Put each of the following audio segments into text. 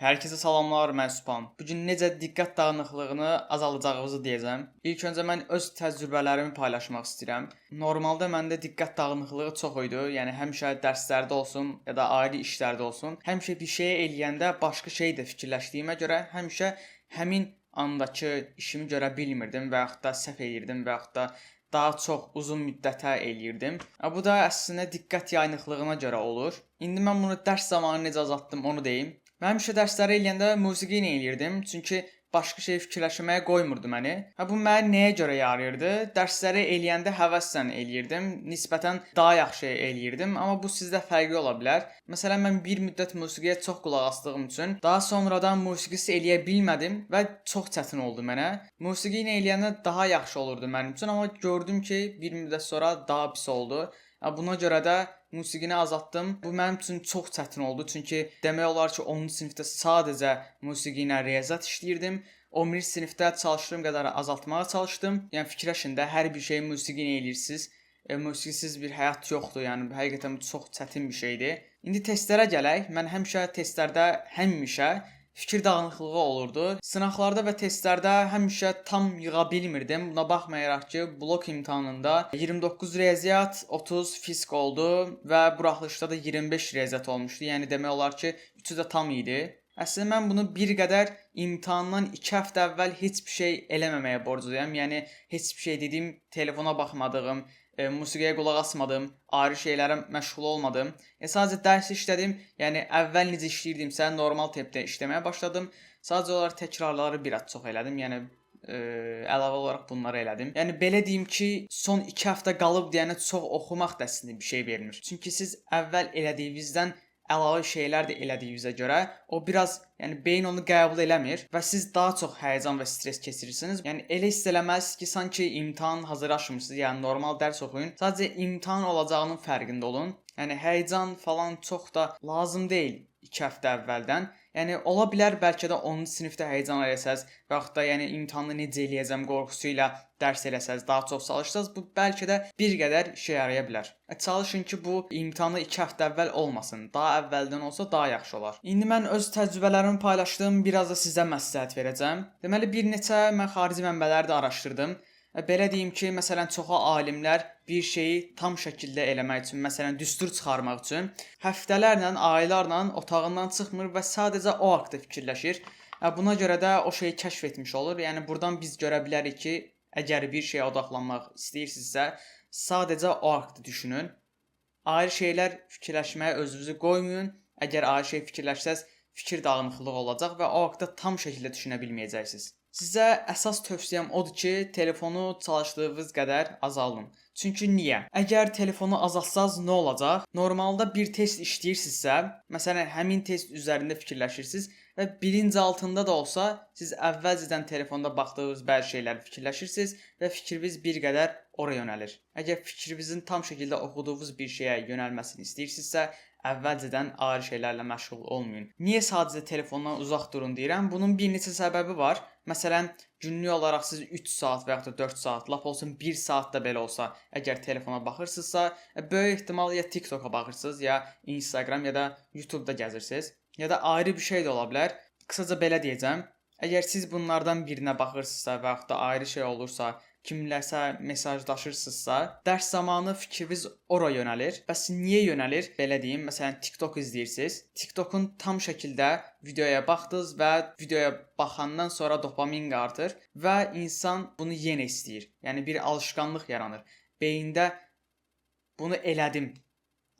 Hər kəsə salamlar, mən Sübhan. Bu gün necə diqqət dağınıqlığını azaldacağımızı deyəcəm. İlk öncə mən öz təcrübələrimi paylaşmaq istəyirəm. Normalda məndə diqqət dağınıqlığı çox idi. Yəni həmişə dərslərdə olsun ya da ayrı işlərdə olsun, həmişə bir şey eləyəndə başqa şey də fikirləşdiyimə görə həmişə həmin andakı işimi görə bilmirdim və yaxud da səhv eləyirdim və yaxud da daha çox uzun müddətə eləyirdim. Bu da əslində diqqət yayınıqlığına görə olur. İndi mən bunu dərs zamanı necə azaltdım onu deyim. Mən həmişə dərsləri eləyəndə musiqi ilə eləyirdim, çünki başqa şey fikirləşməyə qoymurdu məni. Bu mənə nəyə görə yarayırdı? Dərsləri eləyəndə həvəslə eləyirdim, nisbətən daha yaxşı eləyirdim, amma bu sizdə fərqli ola bilər. Məsələn, mən bir müddət musiqiyə çox qulaq asdığım üçün daha sonradan musiqisiz eləyə bilmədim və çox çətin oldu mənə. Musiqi ilə eləyəndə daha yaxşı olurdu mənim üçün, amma gördüm ki, bir müddət sonra daha pis oldu. Buna görə də musiqini azaltdım. Bu mənim üçün çox çətin oldu, çünki demək olar ki, 10-cu sinifdə sadəcə musiqi ilə riyaziyyat işləyirdim. 11-ci sinifdə çalışdığım qədər azaltmağa çalışdım. Yəni fikirləşin də hər bir şeyi musiqi ilə eləyirsiniz. Musiqisiz bir həyat yoxdur. Yəni həqiqətən çox çətin bir şeydir. İndi testlərə gələk. Mən həmişə testlərdə həmişə fikir dağınıqlığı olurdu. Sınaqlarda və testlərdə həmişə tam yığa bilmirdim. Buna baxmayaraq ki, blok imtahanında 29 riyaziyyat, 30 fizika oldu və buraxılışda da 25 riyaziyyat olmuşdu. Yəni demək olar ki, üçü də tam idi. Əslində mən bunu bir qədər imtahandan 2 həftə əvvəl heç bir şey eləməməyə borcluyam. Yəni heç bir şey dediyim, telefona baxmadığım, musiqiyə qulaq asmadım, ayrı şeylərə məşğul olmadım. Sadəcə dərs işlədim. Yəni əvvəl necə işləyirdimsə, normal tempdə işləməyə başladım. Sadəcə olaraq təkrarları biraz çox elədim. Yəni əlavə olaraq bunları elədim. Yəni belə deyim ki, son 2 həftə qalıb deyənə çox oxumaq da əslində bir şey vermir. Çünki siz əvvəl elədiyinizdən əlavə şeylər də elədiyinizə görə o biraz, yəni beyin onu qəbul eləmir və siz daha çox həyəcan və stres keçirirsiniz. Yəni elə hiss eləməlisiniz ki, sanki imtahan hazırlaşmırsınız, yəni normal dərs oxuyun. Sadəcə imtahan olacağının fərqində olun. Yəni həyəcan falan çox da lazım deyil 2 həftə əvvəldən. Yəni ola bilər bəlkə də 10-cu sinifdə həyəcan eləsəz və yaxud da yəni imtahanı necə eləyəcəm qorxusu ilə dərs eləsəz, daha çox çalışsaz, bu bəlkə də bir qədər işə yaraya bilər. Çalışın ki, bu imtahanı 2 həftə əvvəl olmasın. Daha əvvəldən olsa daha yaxşı olar. İndi mən öz təcrübələrimi paylaşdım, biraz da sizə məsləhət verəcəm. Deməli bir neçə mən xarici mənbələri də araşdırdım. Belə deyim ki, məsələn, çoxu alimlər bir şeyi tam şəkildə eləmək üçün, məsələn, düstur çıxarmaq üçün həftələrlə, aylarla otağından çıxmır və sadəcə o haqqda fikirləşir. Buna görə də o şeyi kəşf etmiş olur. Yəni buradan biz görə bilərik ki, əgər bir şeyə odaqlanmaq istəyirsinizsə, sadəcə o haqqda düşünün. Ayrı şeylər fikirləşməyə özünüzü qoymayın. Əgər ayrı şey fikirləşsəz, fikir dağınıqlığı olacaq və o haqqda tam şəkildə düşünə bilməyəcəksiniz. Sizə əsas tövsiyəm odur ki, telefonu çalışdığınız qədər azaldın. Çünki niyə? Əgər telefonu azaltsaz nə olacaq? Normalda bir test işləyirsinizsə, məsələn, həmin test üzərində fikirləşirsiniz və bilinci altında da olsa, siz əvvəlcədən telefonda baxdığınız bəzi şeyləri fikirləşirsiniz və fikriniz bir qədər ora yönəlir. Əgər fikrinizin tam şəkildə oxuduğunuz bir şeyə yönəlməsini istəyirsinizsə, əvvəlcədən ayrı şeylərlə məşğul olmayın. Niyə sadəcə telefondan uzaq durun deyirəm? Bunun bir neçə səbəbi var. Məsələn, günlük olaraq siz 3 saat və ya da 4 saat, lap olsun 1 saat da belə olsa, əgər telefona baxırsınızsa, böyük ehtimal ya TikToka baxırsınız, ya Instagram, ya da YouTube-da gəzirsiniz, ya da ayrı bir şey də ola bilər. Qısaca belə deyəcəm. Əgər siz bunlardan birinə baxırsınızsa və ya da ayrı şey olursa, kimlərsə mesajlaşırsınızsa, dərs zamanı fikriniz ora yönəlir. Bəs niyə yönəlir? Belə deyim, məsələn, TikTok izləyirsiniz. TikTokun tam şəkildə videoya baxdınız və videoya baxandan sonra dopamin artır və insan bunu yenə istəyir. Yəni bir alışqanlıq yaranır. Beyində bunu elədim.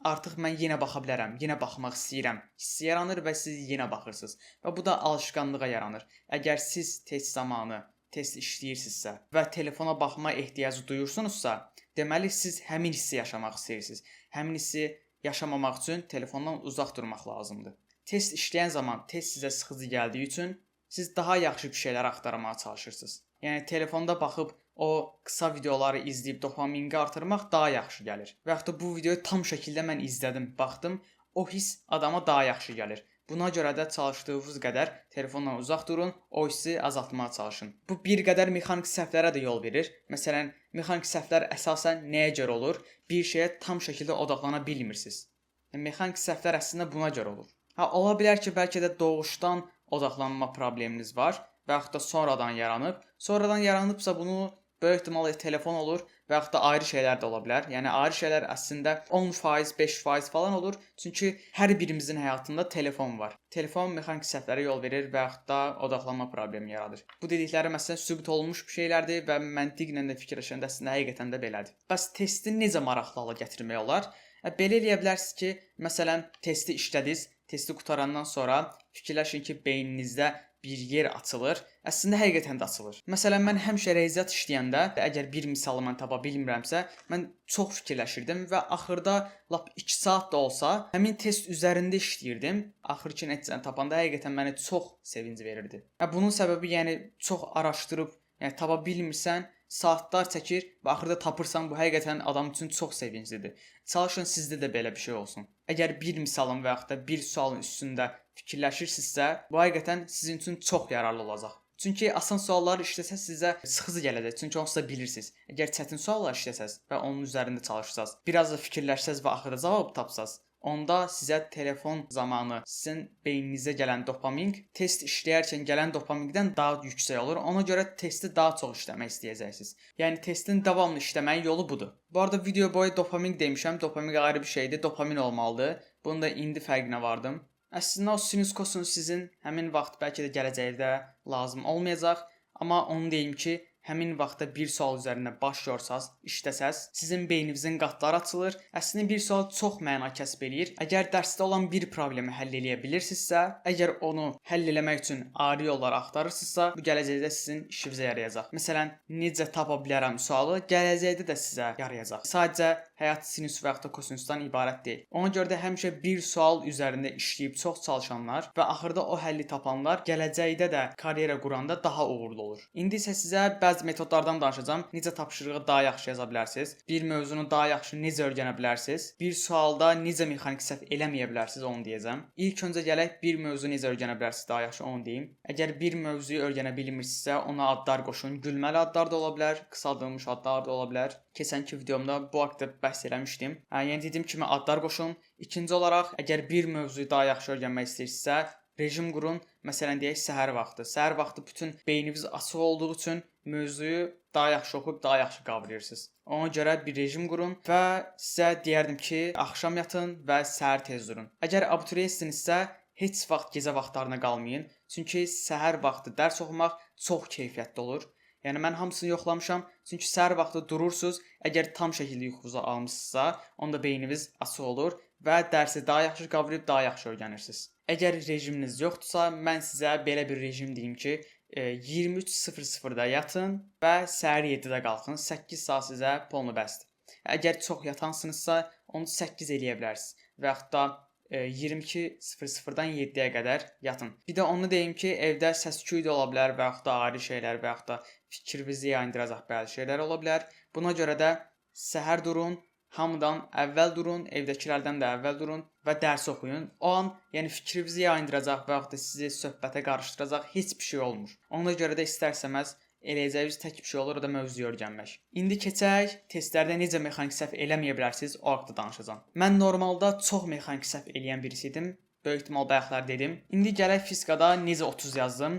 Artıq mən yenə baxa bilərəm, yenə baxmaq istəyirəm. Hissi yaranır və siz yenə baxırsınız. Və bu da alışqanlığa yaranır. Əgər siz test zamanı test işləyirsinizsə və telefona baxma ehtiyacı duyursunuzsa, deməli siz həmin hissi yaşamaq istəyirsiniz. Həmin hissi yaşamamaq üçün telefondan uzaq durmaq lazımdır. Test işləyən zaman test sizə sıxıcı gəldiyi üçün siz daha yaxşı bir şeylər axtarmağa çalışırsınız. Yəni telefonda baxıb o qısa videoları izləyib dopamini artırmaq daha yaxşı gəlir. Və yaxud da bu videoyu tam şəkildə mən izlədim, baxdım, o hiss adama daha yaxşı gəlir. Buna görə də çalışdığınız qədər telefondan uzaq durun, o hissi azaltmağa çalışın. Bu bir qədər mexaniki səhvlərə də yol verir. Məsələn, mexaniki səhvlər əsasən nəyə görə olur? Bir şeyə tam şəkildə odaqlana bilmirsiniz. Mexaniki səhvlər əslində buna görə olur. Ola bilər ki, bəlkə də doğuşdan odaqlanma probleminiz var və yaxud da sonradan yaranıb. Sonradan yaranıbsa bunu böyük ehtimalla telefon olur və yaxud da ayrı şeylər də ola bilər. Yəni ayrı şeylər əslində 10%, 5% falan olur. Çünki hər birimizin həyatında telefon var. Telefon mexaniki səhvlərə yol verir və yaxud da odaqlanma problemi yaradır. Bu dediklərim əslində sübut olunmuş bir şeylərdir və məntiqlə də fikirləşəndə əslində həqiqətən də belədir. Bəs testi necə maraqlı hala gətirmək olar? Belə eləyə bilərsiniz ki, məsələn, testi işlədiniz, testi qutarandan sonra fikirləşin ki, beyninizdə bir yer açılır. Əslində həqiqətən də açılır. Məsələn, mən həmişə riyaziyyat işləyəndə, əgər bir misalı mən tapa bilmirəmsə, mən çox fikirləşirdim və axırda lap 2 saat da olsa, həmin test üzərində işləyirdim. Axır ki, nəticəni tapanda həqiqətən məni çox sevinc verirdi. Bunun səbəbi, yəni çox araşdırıb, yəni tapa bilmirsən, saatlar çəkir və axırda tapırsan, bu həqiqətən adam üçün çox sevinclidir. Çalışın sizdə də belə bir şey olsun. Əgər bir misalın və yaxud da bir sualın üstündə fikirləşirsinizsə, bu həqiqətən sizin üçün çox yararlı olacaq. Çünki asan sualları işləsəz sizə sıxıcı gələcək. Çünki onsuz da bilirsiniz. Əgər çətin suallar işləsəz və onun üzərində çalışsaz, biraz da fikirləşsəz və axırda cavab tapsaz, onda sizə telefon zamanı sizin beyninizə gələn dopamin test işləyərkən gələn dopamindən daha yüksək olur. Ona görə testi daha çox işləmək istəyəcəksiniz. Yəni testin davamlı işləməyin yolu budur. Bu arada video boyu dopamin demişəm. Dopamin ayrı bir şeydir. Dopamin olmalıdır. Bunu da indi fərqinə vardım. Əslində o sinus kosinus sizin həmin vaxt bəlkə də gələcəkdə lazım olmayacaq. Amma onu deyim ki, həmin vaxtda bir sual üzərində baş yorsaz, işləsəz, sizin beyninizin qatları açılır. Əslində bir sual çox məna kəsb eləyir. Əgər dərsdə olan bir problemi həll edə bilirsinizsə, əgər onu həll etmək üçün ayrı yollar axtarırsınızsa, bu gələcəkdə sizin işinizə yarayacaq. Məsələn, necə tapa bilərəm sualı gələcəkdə də sizə yarayacaq. Sadəcə həyat sinus və yaxud da kosinusdan ibarət deyil. Ona görə də həmişə bir sual üzərində işləyib çox çalışanlar və axırda o həlli tapanlar gələcəkdə də karyera quranda daha uğurlu olur. İndi isə sizə bəzi metodlardan danışacağam. Necə tapşırığı daha yaxşı yaza bilərsiniz? Bir mövzunu daha yaxşı necə öyrənə bilərsiniz? Bir sualda necə mexaniki səhv eləməyə bilərsiniz, onu deyəcəm. İlk öncə gələk bir mövzu necə öyrənə bilərsiniz daha yaxşı, onu deyim. Əgər bir mövzuyu öyrənə bilmirsinizsə, ona adlar qoşun. Gülməli adlar da ola bilər, qısaldılmış adlar da ola bilər. Keçənki videomda bu haqqda bəhs eləmişdim. Yəni dediyim kimi adlar qoşun. İkinci olaraq, əgər bir mövzuyu daha yaxşı öyrənmək istəyirsinizsə, rejim qurun. Məsələn deyək səhər vaxtı. Səhər vaxtı bütün beyniniz açıq olduğu üçün mövzuyu daha yaxşı oxuyub daha yaxşı qavrayırsınız. Ona görə bir rejim qurun və sizə deyərdim ki, axşam yatın və səhər tez durun. Əgər abituriyentsinizsə, heç vaxt gecə vaxtlarına qalmayın. Çünki səhər vaxtı dərs oxumaq çox keyfiyyətli olur. Yəni mən hamısını yoxlamışam. Çünki səhər vaxtı durursunuz. Əgər tam şəkildə yuxunuzu almısınızsa, onda beyniniz açıq olur və dərsi daha yaxşı qavrayıb daha yaxşı öyrənirsiniz. Əgər rejiminiz yoxdursa, mən sizə belə bir rejim deyim ki, 23:00-da yatın və səhər 7-də qalxın. 8 saat sizə polnu bəsdir. Əgər çox yatansınızsa, onu 8 eləyə bilərsiniz və yaxud da 22:00-dan 7-yə qədər yatın. Bir də onu deyim ki, evdə səs-küy də ola bilər və yaxud da ayrı şeylər və yaxud da fikrinizi yayındıracaq bəzi şeylər ola bilər. Buna görə də səhər durun, hamıdan əvvəl durun, evdəkilərdən də əvvəl durun və dərs oxuyun. O an, yəni fikrinizi yayındıracaq və yaxud da sizi söhbətə qarışdıracaq heç bir şey olmur. Ona görə də istərsəməz eləyəcəyiniz tək bir şey olur, o da mövzuyu öyrənmək. İndi keçək testlərdə necə mexaniki səhv eləməyə bilərsiniz, o haqqda danışacağam. Mən normalda çox mexaniki səhv eləyən birisi idim. Böyük ehtimal bayaqlar dedim. İndi gələk fizikada necə 30 yazdım.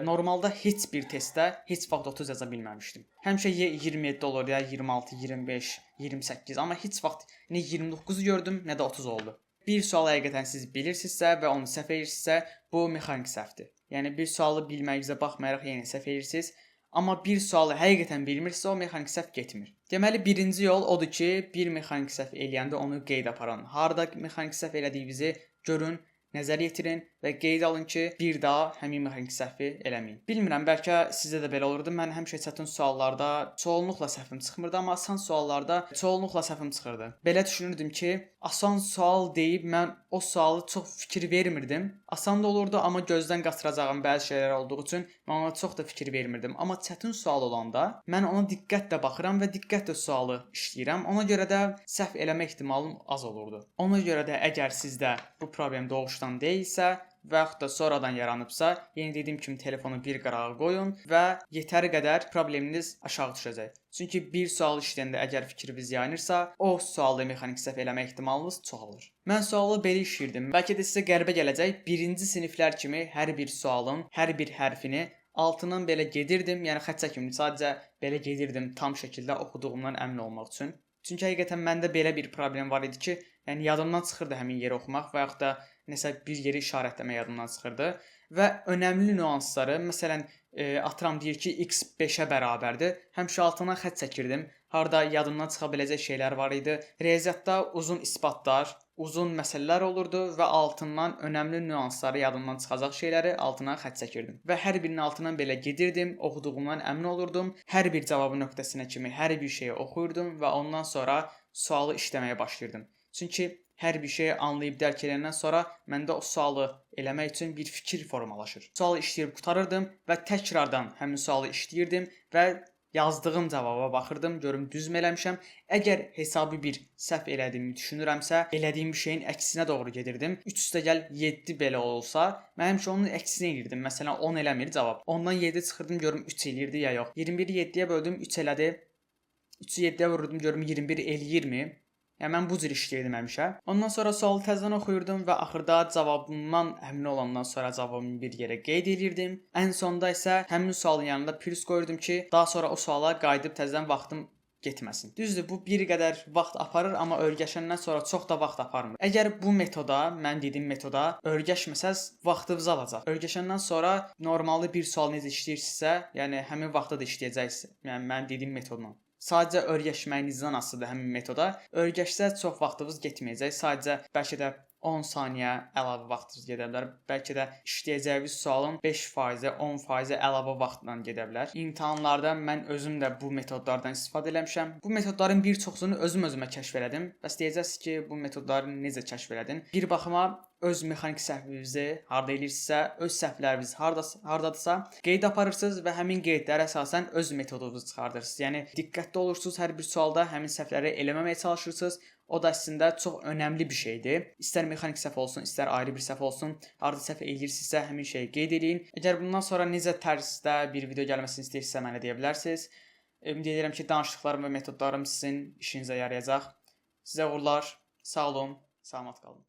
Normalda heç bir testdə heç vaxt 30 yaza bilməmişdim. Həmişə 27 olur ya, 26, 25, 28, amma heç vaxt nə 29 gördüm, nə də 30 oldu. Bir sual həqiqətən siz bilirsinizsə və onu səhv edirsinizsə, bu mexaniki səhvdir. Yəni bir sualı bilməyinizə baxmayaraq yenə səhv edirsiniz. Amma bir sualı həqiqətən bilmirsə, o mexaniki səhv getmir. Deməli, birinci yol odur ki, bir mexaniki səhv eləyəndə onu qeyd aparın. Harda mexaniki səhv elədiyinizi görün, nəzər yetirin və qeyd alın ki, bir daha həmin mexaniki səhvi eləməyin. Bilmirəm, bəlkə sizdə də belə olurdu. Mən həmişə çətin suallarda çoğunluqla səhvim çıxmırdı, amma asan suallarda çoğunluqla səhvim çıxırdı. Belə düşünürdüm ki, asan sual deyib mən o sualı çox fikir vermirdim. Asan da olurdu, amma gözdən qaçıracağım bəzi şeylər olduğu üçün mən ona çox da fikir vermirdim. Amma çətin sual olanda mən ona diqqətlə baxıram və diqqətlə sualı işləyirəm. Ona görə də səhv eləmə ehtimalım az olurdu. Ona görə də əgər sizdə bu problem doğuşdan deyilsə, və yaxud da sonradan yaranıbsa, yenə dediyim kimi telefonu bir qırağa qoyun və yetəri qədər probleminiz aşağı düşəcək. Çünki bir sual işləyəndə əgər fikriniz yayınırsa, o sualda mexaniki səhv eləmə ehtimalınız çoxalır. Mən sualı belə işləyirdim. Bəlkə də sizə qəribə gələcək. 1-ci siniflər kimi hər bir sualın hər bir hərfini altından belə gedirdim, yəni xətt çəkimli sadəcə belə gedirdim tam şəkildə oxuduğumdan əmin olmaq üçün. Çünki həqiqətən məndə belə bir problem var idi ki, yəni yadımdan çıxırdı həmin yeri oxumaq və yaxud da nəsə bir yeri işarətləmək yadımdan çıxırdı və önəmli nüansları, məsələn, atıram deyir ki, x 5-ə bərabərdir. Həmişə altına xətt çəkirdim. Harda yadımdan çıxa biləcək şeylər var idi. Riyaziyyatda uzun isbatlar, uzun məsələlər olurdu və altından önəmli nüansları, yadımdan çıxacaq şeyləri altına xətt çəkirdim. Və hər birinin altından belə gedirdim, oxuduğumdan əmin olurdum. Hər bir cavabı nöqtəsinə kimi hər bir şeyi oxuyurdum və ondan sonra sualı işləməyə başlayırdım. Çünki hər bir şeyi anlayıb dərk edəndən sonra məndə o sualı eləmək üçün bir fikir formalaşır. Sualı işləyib qurtarırdım və təkrardan həmin sualı işləyirdim və yazdığım cavaba baxırdım, görüm düzmü eləmişəm. Əgər hesabı bir səhv elədiyimi düşünürəmsə, elədiyim şeyin əksinə doğru gedirdim. 3 + 7 belə olsa, mən həmişə onun əksinə edirdim. Məsələn, 10 eləmir cavab. Ondan 7 çıxırdım, görüm 3 eləyirdi ya yox. 21-i 7-yə böldüm, 3 elədi. 3-ü 7-yə vururdum, görüm 21 eləyirmi? Yəni mən bu cür işləyirdim həmişə. Ondan sonra sualı təzədən oxuyurdum və axırda cavabımdan əmin olandan sonra cavabımı bir yerə qeyd edirdim. Ən sonda isə həmin sualın yanında plus qoyurdum ki, daha sonra o suala qayıdıb təzədən vaxtım getməsin. Düzdür, bu bir qədər vaxt aparır, amma öyrəşəndən sonra çox da vaxt aparmır. Əgər bu metoda, mən dediyim metoda öyrəşməsəz, vaxtınız alacaq. Öyrəşəndən sonra normalda bir sual necə işləyirsinizsə, yəni həmin vaxtda da işləyəcəksiniz. Yəni mən dediyim metodla. Sadəcə öyrəşməyinizdən asılıdır həmin metoda. Öyrəşsə çox vaxtınız getməyəcək. Sadəcə bəlkə də 10 saniyə əlavə vaxtınız gedə bilər. Bəlkə də işləyəcəyiniz sualın 5%, 10% əlavə vaxtla gedə bilər. İmtahanlarda mən özüm də bu metodlardan istifadə etmişəm. Bu metodların bir çoxunu özümə kəşf elədim. Bəs deyəcəksiniz ki, bu metodları necə kəşf elədin? Bir baxıma öz mexaniki səhvinizi harda eləyirsinizsə, öz səhvləriniz hardadırsa, qeyd aparırsınız və həmin qeydlərə əsasən öz metodunuzu çıxardırsınız. Yəni diqqətli olursunuz hər bir sualda, həmin səhvləri eləməməyə çalışırsınız. O da əslində çox önəmli bir şeydir. İstər mexanik səhv olsun, istər ayrı bir səhv olsun, harda səhv eləyirsinizsə həmin şeyi qeyd eləyin. Əgər bundan sonra necə tərzdə bir video gəlməsini istəyirsinizsə mənə deyə bilərsiniz. Ümid edirəm ki, danışdıqlarım və metodlarım sizin işinizə yarayacaq. Sizə uğurlar, sağ olun, salamat qalın.